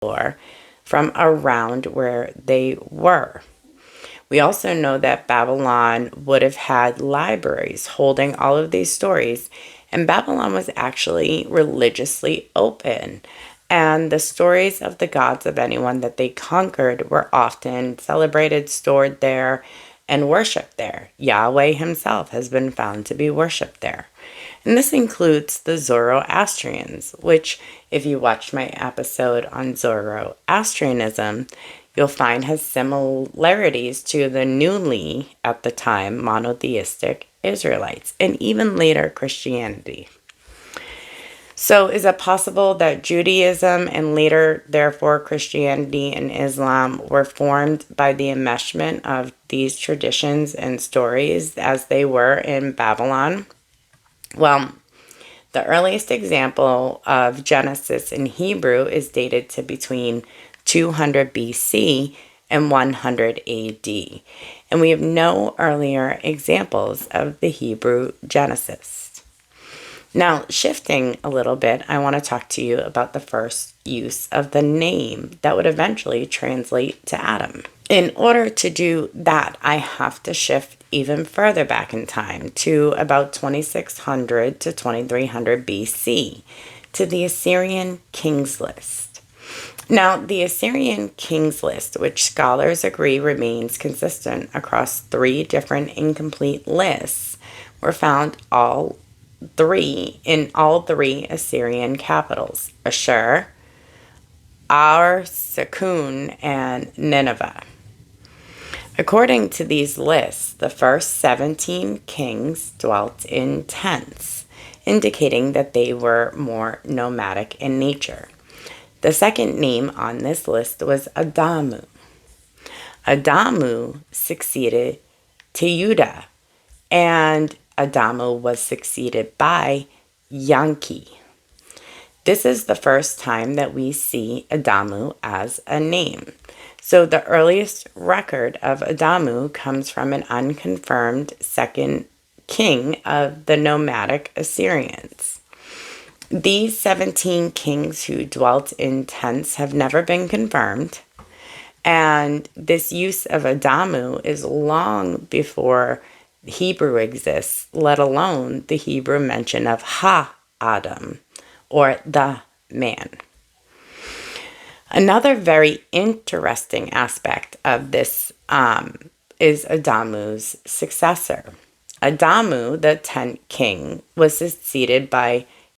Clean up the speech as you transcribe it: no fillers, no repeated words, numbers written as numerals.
folklore from around where they were. We also know that Babylon would have had libraries holding all of these stories, and Babylon was actually religiously open. And the stories of the gods of anyone that they conquered were often celebrated, stored there, and worshiped there. Yahweh himself has been found to be worshiped there. And this includes the Zoroastrians, which, if you watched my episode on Zoroastrianism, you'll find has similarities to the newly, at the time, monotheistic Israelites, and even later Christianity. So, is it possible that Judaism and later, therefore, Christianity and Islam were formed by the enmeshment of these traditions and stories as they were in Babylon? Well, the earliest example of Genesis in Hebrew is dated to between 200 BC and 100 AD, and we have no earlier examples of the Hebrew Genesis. Now, shifting a little bit, I want to talk to you about the first use of the name that would eventually translate to Adam. In order to do that, I have to shift even further back in time to about 2600 to 2300 BC to the Assyrian Kings List. Now, the Assyrian Kings List, which scholars agree remains consistent across three different incomplete lists, were found in all three Assyrian capitals, Ashur, Ar-Sakun, and Nineveh. According to these lists, the first 17 kings dwelt in tents, indicating that they were more nomadic in nature. The second name on this list was Adamu. Adamu succeeded Teuda, and Adamu was succeeded by Yanki. This is the first time that we see Adamu as a name. So the earliest record of Adamu comes from an unconfirmed second king of the nomadic Assyrians. These 17 kings who dwelt in tents have never been confirmed, and this use of Adamu is long before Hebrew exists, let alone the Hebrew mention of Ha-Adam, or the man. Another very interesting aspect of this is Adamu's successor. Adamu, the 10th king, was succeeded by